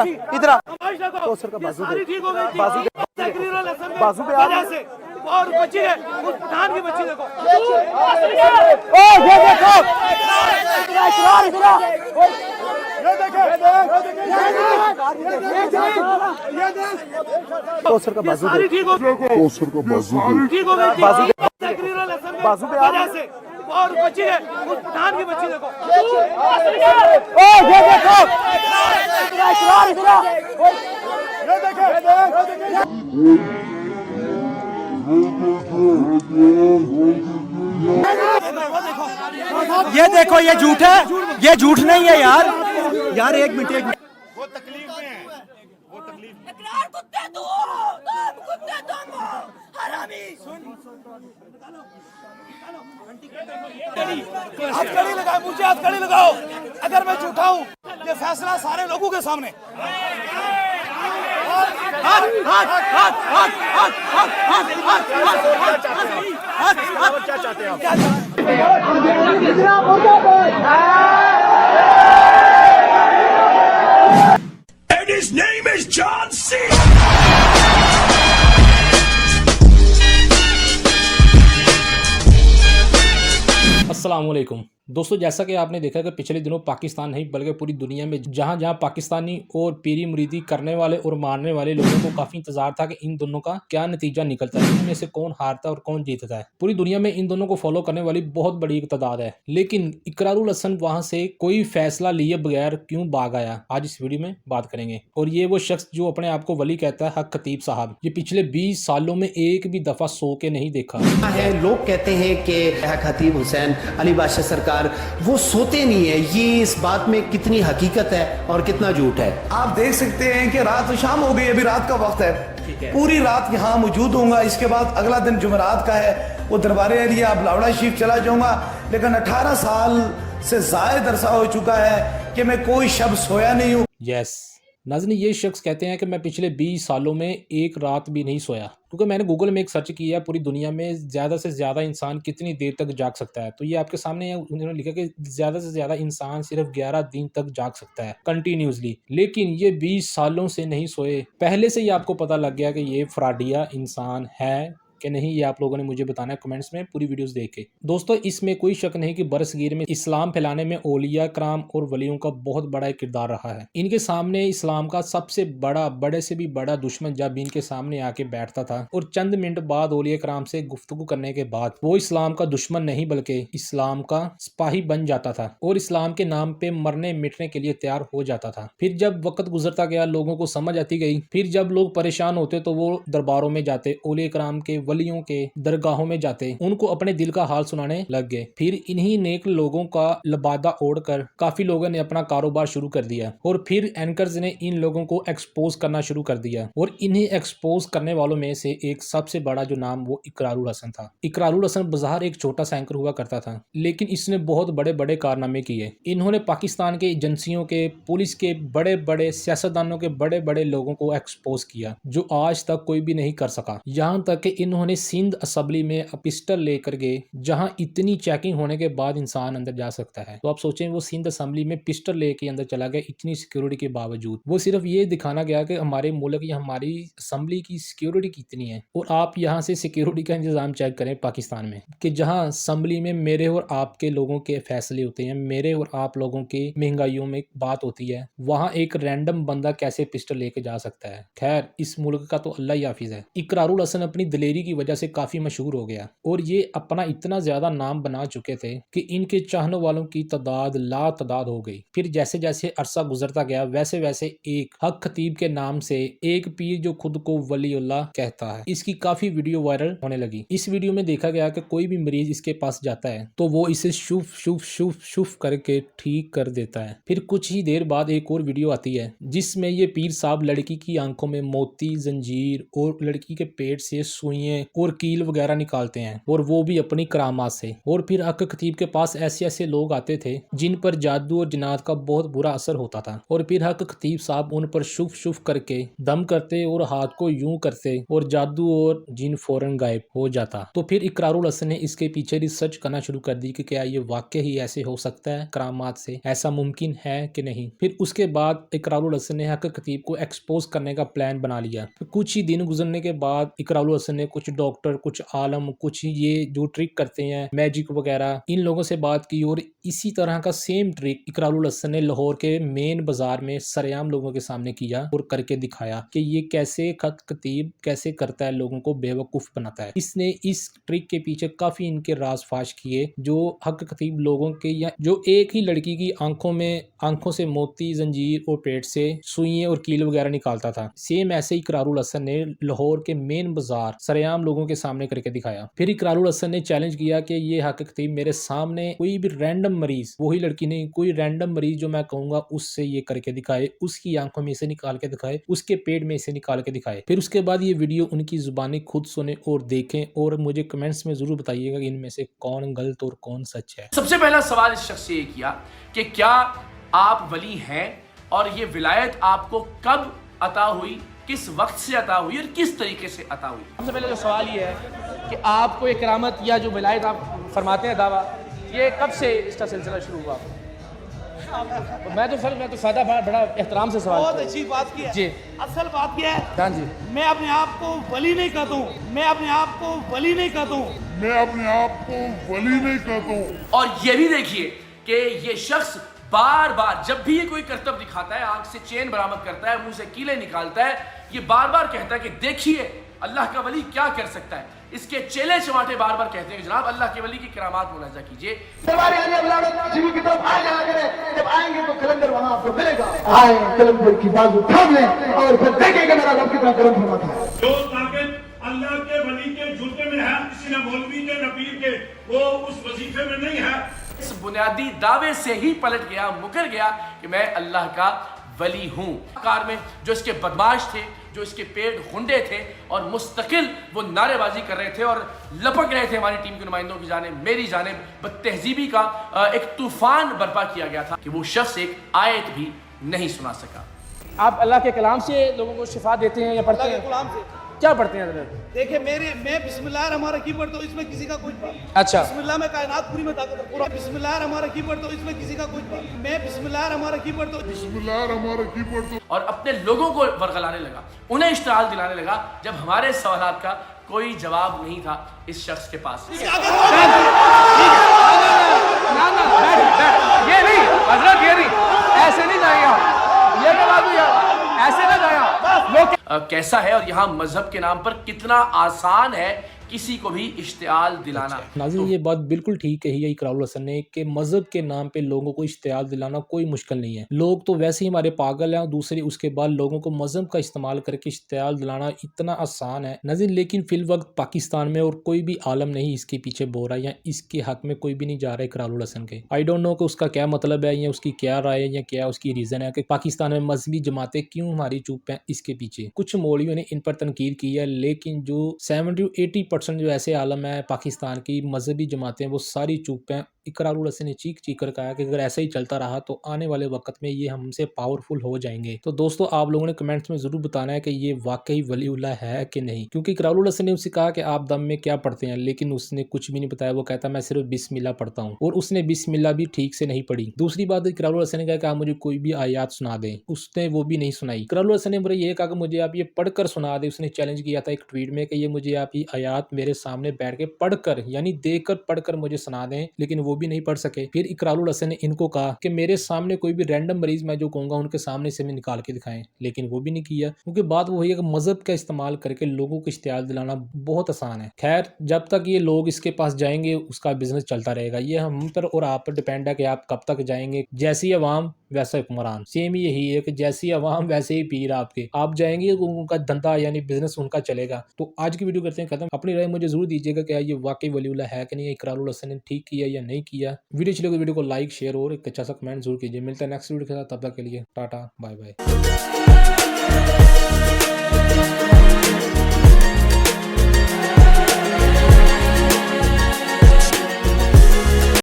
इधर तो सर का बाजू दे, बाजू दे, बाजू पे आ से और बच्ची है उस पठान की बच्ची देखो। ओ ये देखो तो सर का बाजू दे, तो सर का बाजू दे, बाजू दे, बाजू पे आ से और बच्ची है उस पठान की बच्ची देखो। ओ ये देखो ये देखो, ये झूठ है, ये झूठ नहीं है यार। यार एक मिनट वो तकलीफ में है, वो तकलीफ में। इकरार कुत्ते तुम कुत्ते तुम हरामी। हथकड़ी लगाओ, मुझे हथकड़ी लगाओ अगर मैं झूठा हूँ। ये फैसला सारे लोगों के सामने। क्या चाहते हैं आप? And his name is John C. अस्सलाम वालेकुम दोस्तों, जैसा कि आपने देखा कि पिछले दिनों पाकिस्तान नहीं बल्कि पूरी दुनिया में जहां जहां पाकिस्तानी और पीरी मुरीदी करने वाले और मारने वाले लोगों को काफी इंतजार था कि इन दोनों का क्या नतीजा निकलता है, इनमें से कौन हारता है और कौन जीतता है। पूरी दुनिया में इन दोनों को फॉलो करने वाली बहुत बड़ी एक तादाद है, लेकिन इकरारुल हसन वहां से कोई फैसला लिए बगैर क्यों भाग आया, आज इस वीडियो में बात करेंगे। और ये वो शख्स जो अपने आप को वली कहता है, हक खतीब साहब, ये पिछले 20 सालों में एक भी दफा सो के नहीं देखा है। लोग कहते हैं कि खतीब हुसैन अली बादशाह सरकार वो सोते नहीं है। ये इस बात में कितनी हकीकत है और कितना झूठ है, आप देख सकते हैं कि रात तो शाम हो गई, अभी रात का वक्त है। पूरी रात यहाँ मौजूद होऊंगा। इसके बाद अगला दिन जुमेरात का है, वो दरबार अली अब लावड़ा शरीफ चला जाऊंगा। लेकिन 18 साल से जायद अरसा हो चुका है कि मैं कोई शब सोया नहीं हूँ। यस नाज़रीन, ये शख्स कहते हैं कि मैं पिछले 20 सालों में एक रात भी नहीं सोया, क्योंकि मैंने गूगल में एक सर्च किया है पूरी दुनिया में ज़्यादा से ज़्यादा इंसान कितनी देर तक जाग सकता है। तो ये आपके सामने उन्होंने लिखा कि ज़्यादा से ज़्यादा इंसान सिर्फ 11 दिन तक जाग सकता है कंटिन्यूसली, लेकिन ये 20 सालों से नहीं सोए। पहले से ही आपको पता लग गया कि ये फ्रॉडिया इंसान है कि नहीं, ये आप लोगों ने मुझे बताना है कमेंट्स में पूरी वीडियोस देख के। दोस्तों, इसमें कोई शक नहीं कि बरसगीर में इस्लाम फैलाने में औलिया कराम और वलियों का बहुत बड़ा किरदार रहा है। इनके सामने इस्लाम का सबसे बड़ा, बड़े से भी बड़ा दुश्मन जब इनके सामने आके बैठता था और चंद मिनट बाद औलिया कराम से गुफ्तगू करने के बाद वो इस्लाम का दुश्मन नहीं बल्कि इस्लाम का सिपाही बन जाता था और इस्लाम के नाम पे मरने मिटने के लिए तैयार हो जाता था। फिर जब वक्त गुजरता गया, लोगों को समझ आती गई, फिर जब लोग परेशान होते तो वो दरबारों में जाते, औलिया कराम के वलियों के दरगाहों में जाते, उनको अपने दिल का हाल सुनाने लग गए। फिर इन्हीं नेक लोगों का लबादा ओढ़कर काफी लोगों ने अपना कारोबार शुरू कर दिया और फिर एंकर्स ने इन लोगों को एक्सपोज करना शुरू कर दिया। और इन्हीं एक्सपोज करने वालों में से एक सबसे बड़ा जो नाम वो इकरारुल हसन था। इकरारुल हसन बाजार एक छोटा सा एंकर हुआ करता था, लेकिन इसने बहुत बड़े बड़े कारनामे किए। इन्होंने पाकिस्तान के एजेंसियों के, पुलिस के, बड़े बड़े सियासतदानों के बड़े बड़े लोगों को एक्सपोज किया जो आज तक कोई भी नहीं कर सका। यहाँ तक कि इन्होंने सिंध असेंबली में पिस्टल लेकर गए, जहां इतनी चेकिंग होने के बाद इंसान अंदर जा सकता है। तो आप सोचें, वो सिंध असेंबली में पिस्टल लेके अंदर चला गया इतनी सिक्योरिटी के बावजूद। वो सिर्फ ये दिखाना गया कि हमारे मुल्क या हमारी असेंबली की सिक्योरिटी कितनी है। और आप यहाँ से सिक्योरिटी का इंतजाम चेक करें पाकिस्तान में, कि जहाँ असेंबली में मेरे और आपके लोगों के फैसले होते हैं, मेरे और आप लोगों की महंगाइयों में बात होती है, वहाँ एक रैंडम बंदा कैसे पिस्टल लेके जा सकता है। खैर, इस मुल्क का तो अल्लाह ही हाफिज है। इकरारुल हसन अपनी दलेरी की वजह से काफी मशहूर हो गया और ये अपना इतना ज्यादा नाम बना चुके थे कि इनके चाहने वालों की तादाद लातादाद हो गई। फिर जैसे जैसे अरसा गुजरता गया, वैसे वैसे एक हक खतीब के नाम से एक पीर जो खुद को वलीउल्लाह कहता है, इसकी काफी वीडियो वायरल होने लगी। इस वीडियो में देखा गया कि कोई भी मरीज इसके पास जाता है तो वो इसे शुफ शुफ शुफ शुफ करके ठीक कर देता है। फिर कुछ ही देर बाद एक और वीडियो आती है जिसमें ये पीर साहब लड़की की आंखों में मोती, जंजीर और लड़की के पेट से सुइयां हैं और कील वगैरह निकालते हैं, और वो भी अपनी करामात से। और फिर हक खतीब के पास ऐसे ऐसे लोग आते थे जिन पर जादू और जिनात का बहुत बुरा असर होता था, और फिर हक खतीब साहब उन पर शुफ शुफ करके दम करते और हाथ को यूं करते और जादू और जिन फौरन गायब हो जाता। तो फिर इकरारुल हसन ने इसके पीछे रिसर्च करना शुरू कर दी कि क्या ये वाकई ही ऐसे हो सकता है, करामात से ऐसा मुमकिन है कि नहीं। फिर उसके बाद इकरारुल हसन ने हक खतीब को एक्सपोज करने का प्लान बना लिया। फिर कुछ ही दिन गुजरने के बाद इकरारुल हसन ने कुछ डॉक्टर, कुछ आलम, कुछ ये जो ट्रिक करते हैं मैजिक वगैरह, इन लोगों से बात की, और इसी तरह का सेम ट्रिक इकरारुल हसन ने लाहौर के मेन बाजार में सरेआम लोगों के सामने किया और करके दिखाया कि ये कैसे हक खतीब कैसे करता है, लोगों को बेवकूफ बनाता है। इसने इस ट्रिक के पीछे काफी इनके राज फाश किए, जो हक खतीब लोगों के, या जो एक ही लड़की की आंखों से मोती, जंजीर और पेट से सुइयां और कील वगैरह निकालता था, सेम ऐसे ही इकरारुल हसन ने लाहौर के मेन बाजार सरेआम लोगों के सामने करके दिखाया। फिर इकरारुल हसन ने चैलेंज किया कि ये हक खतीब मेरे सामने कोई भी रैंडम मरीज, वही लड़की नहीं, कोई रैंडम मरीज जो मैं कहूंगा उससे ये करके दिखाए, उसकी आंखों में से निकाल के दिखाए, उसके पेट में से निकाल के दिखाए। फिर उसके बाद ये वीडियो उनकी जुबानी खुद सुने और देखें, और मुझे कमेंट्स में जरूर बताइएगा कि इनमें से कौन गलत और कौन सच है। सबसे पहला सवाल इस शख्स से ये किया कि क्या आप वली हैं, और ये विलायत आपको कब अता हुई, किस वक्त से अता हुई और किस तरीके से अता हुई। सबसे पहले जो सवाल ये है कि आपको ये करामत या जो विलायत आप फरमाते हैं दावा, ये कब से इसका सिलसिला शुरू हुआ? तो मैं तो सादा बड़ा एहतराम से सवाल। बहुत अच्छी बात की है जी। असल बात यह है, हाँ जी, मैं अपने आप को वली नहीं कहता हूँ, मैं अपने आप को वली नहीं कहता हूँ, मैं अपने आप को वली नहीं कहता हूँ। और ये भी देखिए कि ये शख्स बार बार जब भी ये कोई करतब दिखाता है, आंख से चेन बरामद करता है, मुंह से कीले निकालता है, ये बार बार कहता है कि देखिए अल्लाह का वली क्या कर सकता है। इसके चेले चमाटे बार बार कहते हैं जनाब अल्लाह के वली की करामात मुलाजा कीजिए। की तरफ आ जाया करें, जब आएंगे तो कलंदर वहां आपको मिलेगा। आए कलंदर की बाजू थाम लें और फिर देखेंगे मेरा रब कितना करम फरमाता है। जो ताकत अल्लाह के वली के जूते में है, किसी न मौलवी के न पीर के, वो उस वजीफे में नहीं है। इस बुनियादी दावे से ही पलट गया, मुकर गया कि मैं अल्लाह का वली हूँ। कार में जो इसके बदमाश थे, जो इसके पेट गुंडे थे, और मुस्तकिल वो नारेबाजी कर रहे थे और लपक रहे थे हमारी टीम के नुमाइंदों की जानिब, मेरी जानिब, बदतहजीबी का एक तूफान बर्पा किया गया था कि वो शख्स एक आयत भी नहीं सुना सका। आप अल्लाह के कलाम से लोगों को शिफा देते हैं या पढ़ते हैं? गुलाम से क्या पढ़ते हैं? देखिए मैं बिस्मिल्लाहिर्रहमानिर्रहीम पढ़ता हूँ, इसमें किसी का कुछ अच्छा। बिस्मिल्लाह में कायनात पूरी में ताकत है। बिस्मिल्लाहिर्रहमानिर्रहीम पढ़ता हूँ, इसमें किसी का कुछ मैं बिस्मिल्लाहिर्रहमानिर्रहीम पढ़ता हूँ, बिस्मिल्लाहिर्रहमानिर्रहीम पढ़ता हूँ। और अपने लोगों को वर्गलाने लगा, उन्हें इश्तिहाल दिलाने लगा, जब हमारे सवालात का कोई जवाब नहीं था इस शख्स के पास। ये नहीं हजरत, ये नहीं, ऐसे नहीं जाएंगे आप, ये क्या बात हुई यार, ऐसे ना जाए आप। कैसा है और यहाँ मजहब के नाम पर कितना आसान है किसी को भी इश्तियाल दिलाना। नाज़रीन, ये बात बिल्कुल ठीक कही है इकरारुल हसन ने कि मजहब के नाम पे लोगों को इश्तियाल दिलाना कोई मुश्किल नहीं है। लोग तो वैसे ही हमारे पागल हैं, और दूसरी उसके बाद लोगों को मजहब का इस्तेमाल करके इश्तियाल दिलाना इतना आसान है नाज़रीन। लेकिन फिल वक्त पाकिस्तान में और कोई भी आलम नहीं इसके पीछे बोल रहा है, या इसके हक में कोई भी नहीं जा रहा है इकरारुल हसन के। आई डोंट नो कि उसका क्या मतलब है, या उसकी क्या राय है, या क्या उसकी रीज़न है कि पाकिस्तान में मजहबी जमातें क्यों हमारी चुप हैं। इसके पीछे कुछ मौलवियों ने इन पर तनकीद की है, लेकिन जो 70-80% जो ऐसे आलम है पाकिस्तान की मजहबी जमातें, वो सारी चुप हैं। इकरारुल हसन ने चीख कर कहा कि अगर ऐसा ही चलता रहा तो आने वाले वक्त में ये हमसे पावरफुल हो जाएंगे। तो दोस्तों, आप लोगों ने कमेंट्स में जरूर बताना है कि ये वाकई वलीउल्लाह है कि नहीं, क्योंकि इकरारुल हसन ने उससे कहा कि आप दम में क्या पढ़ते हैं, लेकिन उसने कुछ भी नहीं बताया। वो कहता मैं सिर्फ बिस्मिल्लाह पढ़ता हूँ, और उसने बिस्मिल्लाह भी ठीक से नहीं पढ़ी। दूसरी बात, इकरारुल हसन ने कहा कि आप मुझे कोई भी आयात सुना दें, उसने वो भी नहीं सुनाई। इकरारुल हसन ने मुझे ये कहा कि मुझे आप ये पढ़कर सुना दें। उसने चैलेंज किया था एक ट्वीट में कि ये मुझे आप ये आयात मेरे सामने बैठ के पढ़कर, यानी देखकर पढ़कर मुझे सुना दें, लेकिन वो भी नहीं पढ़ सके। फिर इकरारुल हसन ने इनको कहा कि मेरे सामने कोई भी रैंडम मरीज मैं जो कहूंगा उनके सामने से मैं निकाल के दिखाएं, लेकिन वो भी नहीं किया। क्योंकि बात वो है कि मजहब का इस्तेमाल करके लोगों को इश्तियाल दिलाना बहुत आसान है। खैर, जब तक ये लोग इसके पास जाएंगे उसका बिजनेस चलता रहेगा। ये हम पर और आप पर डिपेंड है कि आप कब तक जाएंगे। जैसी अवाम वैसा हुक्मरान, सेम यही है कि जैसी अवाम वैसे ही पीर आपके। आप जाएंगे उनका धंधा यानी बिजनेस उनका चलेगा। तो आज की वीडियो करते हैं खत्म। अपनी राय मुझे जरूर दीजिएगा कि ये वाकई वलीउल्लाह है कि नहीं, इकरारुल हसन ने ठीक किया या नहीं किया। वीडियो चलेगा, वीडियो को लाइक शेयर और एक अच्छा सा कमेंट जरूर कीजिए। मिलता है नेक्स्ट वीडियो के साथ, तब तक के लिए टाटा बाय बाय।